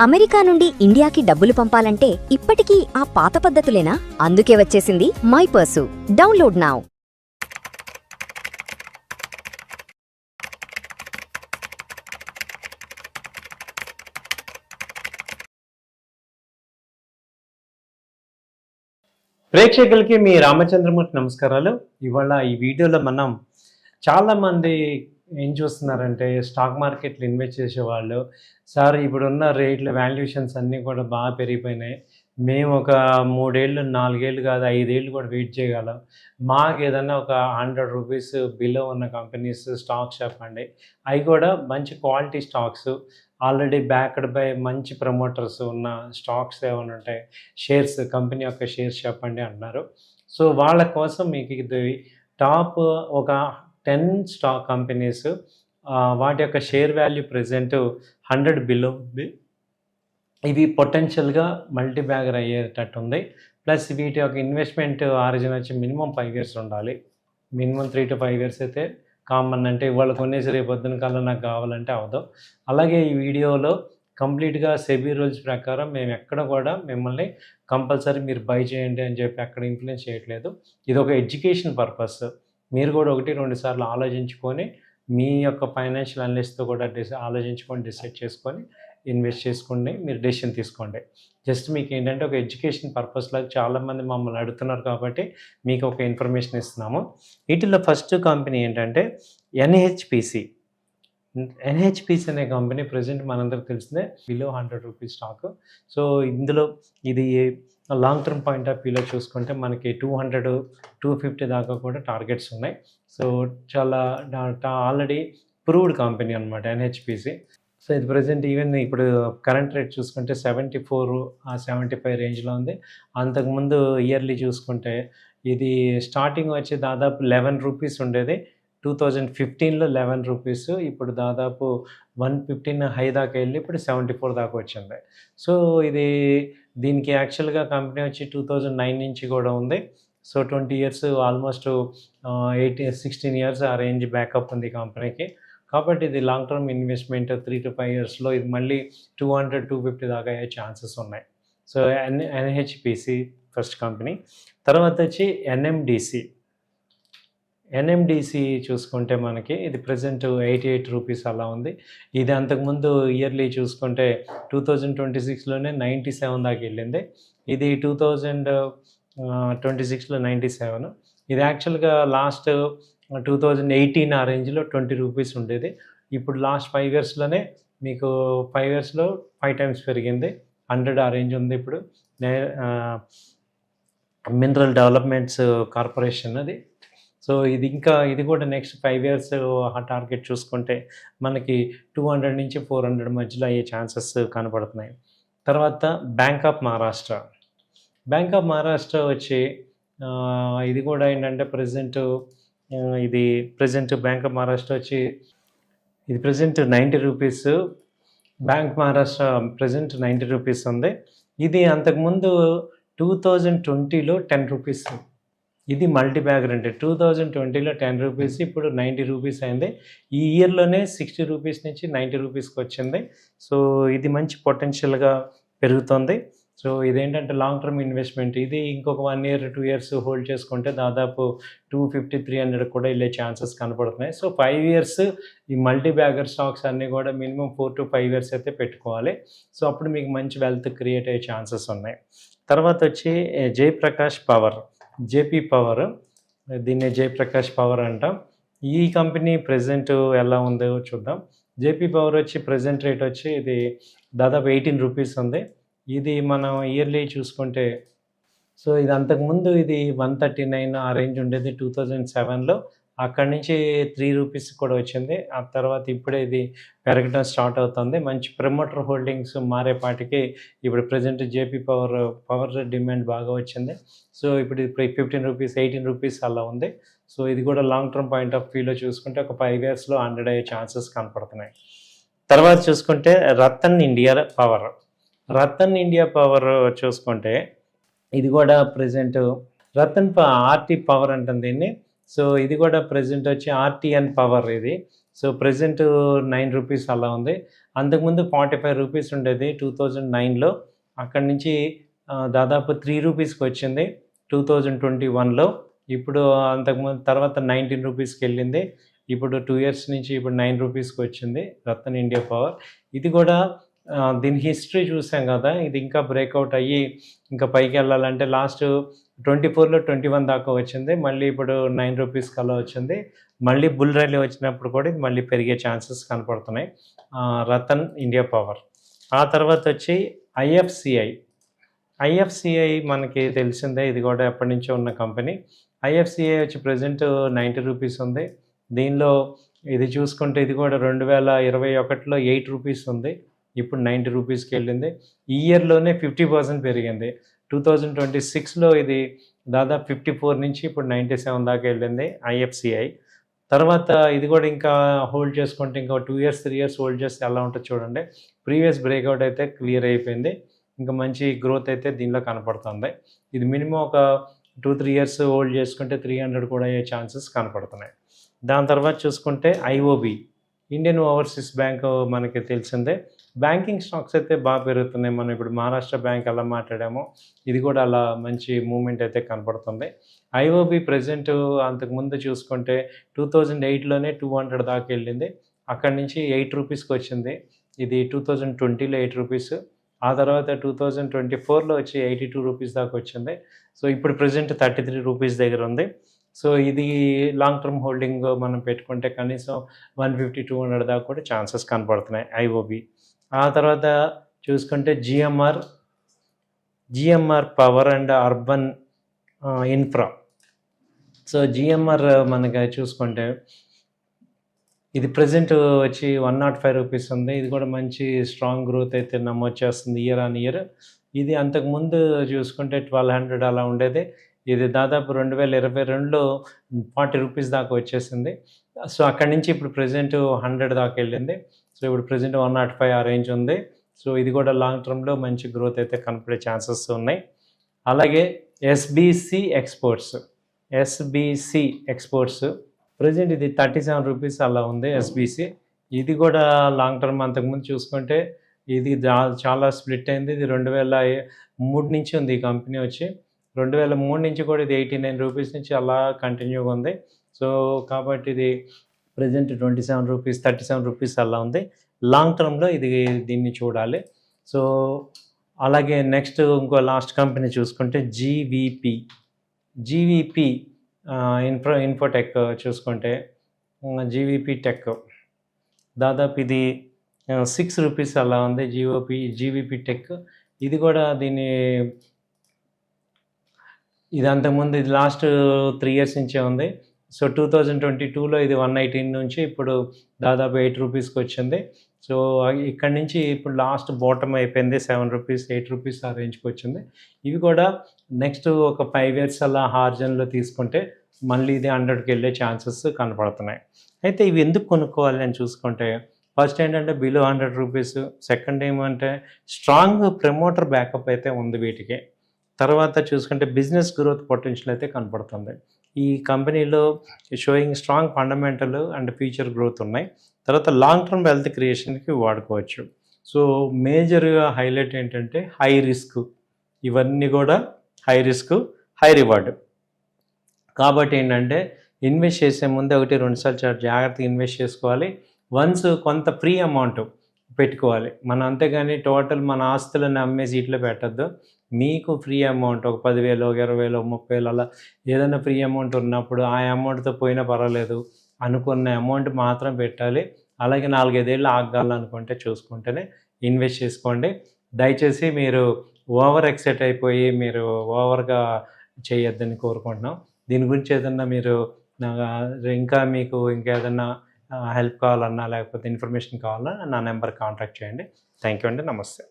America నుండి ఇండియాకి డబ్బులు పంపాలంటే ఇప్పటికీ ఆ పాత పద్ధతులేనా? అందుకే వచ్చేసింది మై పర్సు. Download now. ప్రేక్షకులకి మీ రామచంద్రమూర్తి నమస్కారాలు. ఇవాళ ఈ వీడియోలో మనం చాలామంది ఏం చూస్తున్నారంటే స్టాక్ మార్కెట్లో ఇన్వెస్ట్ చేసేవాళ్ళు, సార్ ఇప్పుడున్న రేట్లు వాల్యుయేషన్స్ అన్నీ కూడా బాగా పెరిగిపోయినాయి, మేము ఒక 3 ఏళ్ళు 4 ఏళ్ళు కాదు 5 ఏళ్ళు కూడా వెయిట్ చేయగలం, మాకు ఏదైనా ఒక 100 రూపీస్ బిలో ఉన్న కంపెనీస్ స్టాక్స్ చెప్పండి, అవి కూడా మంచి quality stocks already backed by మంచి ప్రమోటర్స్ ఉన్న స్టాక్స్ ఏమైనా ఉంటాయి, షేర్స్ కంపెనీ యొక్క షేర్స్ చెప్పండి అంటున్నారు. సో వాళ్ళ కోసం మీకు ఇది టాప్ ఒక 10 స్టాక్ కంపెనీస్, వాటి యొక్క షేర్ వాల్యూ ప్రజెంట్ 100 బిలో ఉంది. ఇవి పొటెన్షియల్గా మల్టీ బ్యాగర్ అయ్యేటట్టు ఉంది. ప్లస్ వీటి యొక్క ఇన్వెస్ట్మెంట్ ఆరిజిన్ వచ్చి మినిమం 5 ఇయర్స్ ఉండాలి. మినిమం 3 to 5 ఇయర్స్ అయితే కామన్. అంటే ఇవాళ కొనేసి రేపు పొద్దున కల్లా నాకు కావాలంటే అవదు. అలాగే ఈ వీడియోలో కంప్లీట్గా సెబీ రూల్స్ ప్రకారం మేము ఎక్కడ కూడా మిమ్మల్ని కంపల్సరీ మీరు బై చేయండి అని చెప్పి ఎక్కడ ఇన్ఫ్లుయెన్స్ చేయట్లేదు. ఇది ఒక ఎడ్యుకేషన్ పర్పస్. మీరు కూడా 1-2 సార్లు ఆలోచించుకొని మీ యొక్క ఫైనాన్షియల్ అనలిస్ట్తో కూడా ఆలోచించుకొని డిసైడ్ చేసుకొని ఇన్వెస్ట్ చేసుకోండి, మీరు డెసిషన్ తీసుకోండి. జస్ట్ మీకు ఏంటంటే ఒక ఎడ్యుకేషన్ పర్పస్ లాగా చాలామంది మమ్మల్ని అడుగుతున్నారు కాబట్టి మీకు ఒక ఇన్ఫర్మేషన్ ఇస్తున్నాము. వీటిలో ఫస్ట్ కంపెనీ ఏంటంటే ఎన్హెచ్పిసి. ఎన్హెచ్పిసి అనే కంపెనీ ప్రజెంట్ మనందరికి తెలిసిందే బిలో 100 రూపీస్ స్టాక్. సో ఇందులో ఇది లాంగ్ టర్మ్ పాయింట్ ఆఫ్ వ్యూలో చూసుకుంటే మనకి 200-250 దాకా కూడా టార్గెట్స్ ఉన్నాయి. సో చాలా ఆల్రెడీ ప్రూవ్డ్ కంపెనీ అనమాట ఎన్హెచ్పిసి. సో ఇది ప్రజెంట్ ఈవెన్ ఇప్పుడు కరెంట్ రేట్ చూసుకుంటే 74-75 రేంజ్లో ఉంది. అంతకుముందు ఇయర్లీ చూసుకుంటే ఇది స్టార్టింగ్ వచ్చి దాదాపు 11 రూపీస్ ఉండేది. 2015లో 11 రూపీస్, ఇప్పుడు దాదాపు 115 హై దాకా వెళ్ళి ఇప్పుడు 74 దాకా వచ్చింది. సో ఇది దీనికి యాక్చువల్గా కంపెనీ వచ్చి 2009 నుంచి కూడా ఉంది. సో 20 ఇయర్స్ ఆల్మోస్ట్ 16 ఇయర్స్ ఆ రేంజ్ బ్యాకప్ ఉంది కంపెనీకి. కాబట్టి ఇది లాంగ్ టర్మ్ ఇన్వెస్ట్మెంట్ 3 to 5 ఇయర్స్లో ఇది మళ్ళీ 200-250 దాకా అయ్యే ఛాన్సెస్ ఉన్నాయి. So NHPC first company. తర్వాత వచ్చి ఎన్ఎండిసి చూసుకుంటే మనకి ఇది ప్రజెంట్ 88 రూపీస్ అలా ఉంది. ఇది అంతకుముందు ఇయర్లీ చూసుకుంటే 2026లోనే 97 దాకా వెళ్ళింది. ఇది 2026లో 97. ఇది యాక్చువల్గా లాస్ట్ 2018 ఆ రేంజ్లో 20 రూపీస్ ఉండేది. ఇప్పుడు లాస్ట్ 5 ఇయర్స్లోనే మీకు 5 ఇయర్స్లో 5 టైమ్స్ పెరిగింది. 100 ఆ రేంజ్ ఉంది ఇప్పుడు. మినరల్ డెవలప్మెంట్స్ కార్పొరేషన్ అది. సో ఇది కూడా నెక్స్ట్ 5 ఇయర్స్ టార్గెట్ చూసుకుంటే మనకి 200-400 మధ్యలో అయ్యే ఛాన్సెస్ కనపడుతున్నాయి. తర్వాత బ్యాంక్ ఆఫ్ మహారాష్ట్ర వచ్చి ఇది కూడా ఏంటంటే ప్రజెంట్ బ్యాంక్ ఆఫ్ మహారాష్ట్ర వచ్చి ఇది present 90 rupees. Bank Maharashtra present 90 rupees ఉంది. ఇది అంతకుముందు 2020లో 10 రూపీస్. ఇది మల్టీ బ్యాగర్ అంటే 2020లో 10 రూపీస్, ఇప్పుడు 90 రూపీస్ అయింది. ఈ ఇయర్లోనే 60 రూపీస్ నుంచి 90 రూపీస్కి వచ్చింది. సో ఇది మంచి పొటెన్షియల్గా పెరుగుతుంది. సో ఇదేంటంటే లాంగ్ టర్మ్ ఇన్వెస్ట్మెంట్. ఇది ఇంకొక 1 year 2 years హోల్డ్ చేసుకుంటే దాదాపు 250-300 కూడా వెళ్ళే ఛాన్సెస్ కనపడుతున్నాయి. సో 5 years ఈ మల్టీ బ్యాగర్ స్టాక్స్ అన్నీ కూడా మినిమం 4 to 5 years అయితే పెట్టుకోవాలి. సో అప్పుడు మీకు మంచి వెల్త్ క్రియేట్ అయ్యే ఛాన్సెస్ ఉన్నాయి. తర్వాత వచ్చి జేపీ పవర్, దీన్ని జయప్రకాష్ పవర్ అంటాం. ఈ కంపెనీ ప్రజెంట్ ఎలా ఉందో చూద్దాం. జేపీ పవర్ వచ్చి ప్రజెంట్ రేట్ వచ్చి ఇది దాదాపు 18 రూపీస్ ఉంది. ఇది మనం ఇయర్లీ చూసుకుంటే సో ఇది అంతకుముందు ఇది 139 ఆ రేంజ్ ఉండేది 2007లో. అక్కడి నుంచి 3 రూపీస్ కూడా వచ్చింది. ఆ తర్వాత ఇప్పుడే ఇది పెరగడం స్టార్ట్ అవుతుంది. మంచి ప్రమోటర్ హోల్డింగ్స్ మారేపాటికి ఇప్పుడు ప్రజెంట్ జేపీ పవర్ డిమాండ్ బాగా వచ్చింది. సో ఇప్పుడు 15 రూపీస్ 18 రూపీస్ అలా ఉంది. సో ఇది కూడా లాంగ్ టర్మ్ పాయింట్ ఆఫ్ వ్యూలో చూసుకుంటే ఒక 5 ఇయర్స్లో 100 అయ్యే ఛాన్సెస్ కనపడుతున్నాయి. తర్వాత చూసుకుంటే రతన్ ఇండియా పవర్ చూసుకుంటే ఇది కూడా ప్రజెంట్ ఆర్టీ పవర్ అంటుంది దీన్ని. సో ఇది కూడా ప్రజెంట్ వచ్చి ఆర్టీఎన్ పవర్ ఇది. సో ప్రజెంట్ 9 రూపీస్ అలా ఉంది. అంతకుముందు 45 రూపీస్ ఉండేది 2009లో. అక్కడి నుంచి దాదాపు 3 రూపీస్కి వచ్చింది 2021లో. ఇప్పుడు అంతకుముందు తర్వాత 19 రూపీస్కి వెళ్ళింది. ఇప్పుడు 2 ఇయర్స్ నుంచి ఇప్పుడు 9 రూపీస్కి వచ్చింది రతన్ ఇండియా పవర్. ఇది కూడా దీని హిస్టరీ చూసాం కదా, ఇది ఇంకా బ్రేక్అవుట్ అయ్యి ఇంకా పైకి వెళ్ళాలంటే లాస్ట్ 24లో 21 దాకా వచ్చింది. మళ్ళీ ఇప్పుడు 9 రూపీస్కి అలా వచ్చింది. మళ్ళీ బుల్ ర్యాలీ వచ్చినప్పుడు కూడా ఇది మళ్ళీ పెరిగే ఛాన్సెస్ కనపడుతున్నాయి రతన్ ఇండియా పవర్. ఆ తర్వాత వచ్చి ఐఎఫ్సిఐ మనకి తెలిసిందే, ఇది కూడా ఎప్పటి నుంచో ఉన్న కంపెనీ. ఐఎఫ్సిఐ వచ్చి ప్రజెంట్ 90 రూపీస్ ఉంది. దీనిలో ఇది చూసుకుంటే ఇది కూడా 2021లో 8 రూపీస్ ఉంది, ఇప్పుడు 90 రూపీస్కి వెళ్ళింది. ఈ ఇయర్లోనే 50% పెరిగింది. 2026లో ఇది దాదాపు 54 నుంచి ఇప్పుడు 97 దాకా వెళ్ళింది ఐఎఫ్సిఐ. తర్వాత ఇది కూడా ఇంకా హోల్డ్ చేసుకుంటే ఇంకా 2 ఇయర్స్ 3 ఇయర్స్ హోల్డ్ చేస్తే ఎలా ఉంటుందో చూడండి. ప్రీవియస్ బ్రేక్అవుట్ అయితే క్లియర్ అయిపోయింది. ఇంకా మంచి గ్రోత్ అయితే దీనిలో కనపడుతుంది. ఇది మినిమం ఒక 2-3 ఇయర్స్ హోల్డ్ చేసుకుంటే 300 కూడా అయ్యే ఛాన్సెస్ కనపడుతున్నాయి. దాని తర్వాత చూసుకుంటే ఐఓబి, ఇండియన్ ఓవర్సీస్ బ్యాంక్ మనకి తెలిసిందే. బ్యాంకింగ్ స్టాక్స్ అయితే బాగా పెరుగుతున్నాయి. మనం ఇప్పుడు మహారాష్ట్ర బ్యాంక్ ఎలా మాట్లాడామో ఇది కూడా అలా మంచి మూమెంట్ అయితే కనపడుతుంది. ఐఓబి ప్రజెంట్ అంతకుముందు చూసుకుంటే 2008లోనే 200 దాకా వెళ్ళింది. అక్కడి నుంచి 8 రూపీస్కి వచ్చింది. ఇది 2020లో 8 రూపీస్. ఆ తర్వాత 2024లో వచ్చి 82 రూపీస్ దాకా వచ్చింది. సో ఇప్పుడు ప్రజెంట్ 33 రూపీస్ దగ్గర ఉంది. సో ఇది లాంగ్ టర్మ్ హోల్డింగ్ మనం పెట్టుకుంటే కనీసం 150-200 దాకా కూడా ఛాన్సెస్ కనపడుతున్నాయి ఐఓబి. ఆ తర్వాత చూసుకుంటే GMR power and urban infra. So GMR మనకి చూసుకుంటే ఇది ప్రజెంట్ వచ్చి 105 రూపీస్ ఉంది. ఇది కూడా మంచి స్ట్రాంగ్ గ్రోత్ అయితే నమోదు చేస్తుంది ఇయర్ ఆన్ ఇయర్. ఇది అంతకుముందు చూసుకుంటే 1200 అలా ఉండేది. ఇది దాదాపు 2022లో 40 రూపీస్ దాకా వచ్చేసింది. సో అక్కడి నుంచి ఇప్పుడు ప్రజెంట్ 100 దాకా వెళ్ళింది. సో ఇప్పుడు ప్రజెంట్ 105 ఆ రేంజ్ ఉంది. సో ఇది కూడా లాంగ్ టర్మ్లో మంచి గ్రోత్ అయితే కనపడే ఛాన్సెస్ ఉన్నాయి. అలాగే ఎస్బీసీ ఎక్స్పోర్ట్స్ ప్రజెంట్ ఇది 37 రూపీస్ అలా ఉంది ఎస్బీసీ. ఇది కూడా లాంగ్ టర్మ్ అంతకుముందు చూసుకుంటే ఇది చాలా స్ప్లిట్ అయింది. ఇది 2003 నుంచి ఉంది ఈ కంపెనీ వచ్చి. 2003 నుంచి కూడా ఇది 89 రూపీస్ నుంచి అలా కంటిన్యూగా ఉంది. సో కాబట్టి ఇది ప్రజెంట్ 37 రూపీస్ అలా ఉంది. లాంగ్ టర్మ్లో దీన్ని చూడాలి. సో అలాగే నెక్స్ట్ ఇంకో లాస్ట్ కంపెనీ చూసుకుంటే జీవీపీ ఇన్ఫోటెక్ చూసుకుంటే జీవీపీ టెక్ దాదాపు ఇది 6 రూపీస్ అలా ఉంది. జీవీపీ టెక్ ఇది కూడా ఇది అంతకుముందు ఇది లాస్ట్ 3 ఇయర్స్ నుంచే ఉంది. సో 2022లో ఇది 118 నుంచి ఇప్పుడు దాదాపు 8 రూపీస్కి వచ్చింది. సో ఇక్కడ నుంచి ఇప్పుడు లాస్ట్ బాటమ్ అయిపోయింది 7 రూపీస్ 8 రూపీస్ ఆ రేంజ్కి వచ్చింది. ఇవి కూడా నెక్స్ట్ ఒక 5 ఇయర్స్ అలా హార్జన్లో తీసుకుంటే మళ్ళీ ఇది 100కి వెళ్ళే ఛాన్సెస్ కనపడుతున్నాయి. అయితే ఇవి ఎందుకు కొనుక్కోవాలి అని చూసుకుంటే ఫస్ట్ ఏంటంటే బిలో 100 రూపీస్, సెకండ్ ఏమంటే స్ట్రాంగ్ ప్రమోటర్ బ్యాకప్ అయితే ఉంది వీటికి. తర్వాత చూసుకుంటే బిజినెస్ గ్రోత్ పొటెన్షియల్ అయితే కనపడుతుంది. ఈ కంపెనీలో showing strong fundamental and future growth ఉన్నాయి. తర్వాత లాంగ్ టర్మ్ వెల్త్ క్రియేషన్కి వాడుకోవచ్చు. సో మేజర్గా హైలైట్ ఏంటంటే హై రిస్క్, ఇవన్నీ కూడా హై రిస్క్ హై రివార్డ్. కాబట్టి ఏంటంటే ఇన్వెస్ట్ చేసే ముందు 1-2 సార్లు చాలా జాగ్రత్తగా ఇన్వెస్ట్ చేసుకోవాలి. వన్స్ కొంత ఫ్రీ అమౌంట్ పెట్టుకోవాలి మనం, అంతేగాని టోటల్ మన ఆస్తులను అమ్మేసి ఇట్లా పెట్టద్దు. మీకు ఫ్రీ అమౌంట్ ఒక 10,000 20,000 30,000 అలా ఏదైనా ఫ్రీ అమౌంట్ ఉన్నప్పుడు ఆ అమౌంట్తో పోయినా పర్వాలేదు అనుకున్న అమౌంట్ మాత్రం పెట్టాలి. అలాగే 4-5 ఏళ్ళు ఆగాలనుకుంటే చూసుకుంటేనే ఇన్వెస్ట్ చేసుకోండి. దయచేసి మీరు ఓవర్ ఎక్సైట్ అయిపోయి మీరు ఓవర్గా చేయొద్దని కోరుకుంటున్నాం. దీని గురించి ఏదన్నా మీరు ఇంకా మీకు ఇంకేదన్నా హెల్ప్ కావాలన్నా లేకపోతే ఇన్ఫర్మేషన్ కావాలన్నా నా నెంబర్ కాంటాక్ట్ చేయండి. థ్యాంక్ యూ అండి. నమస్తే.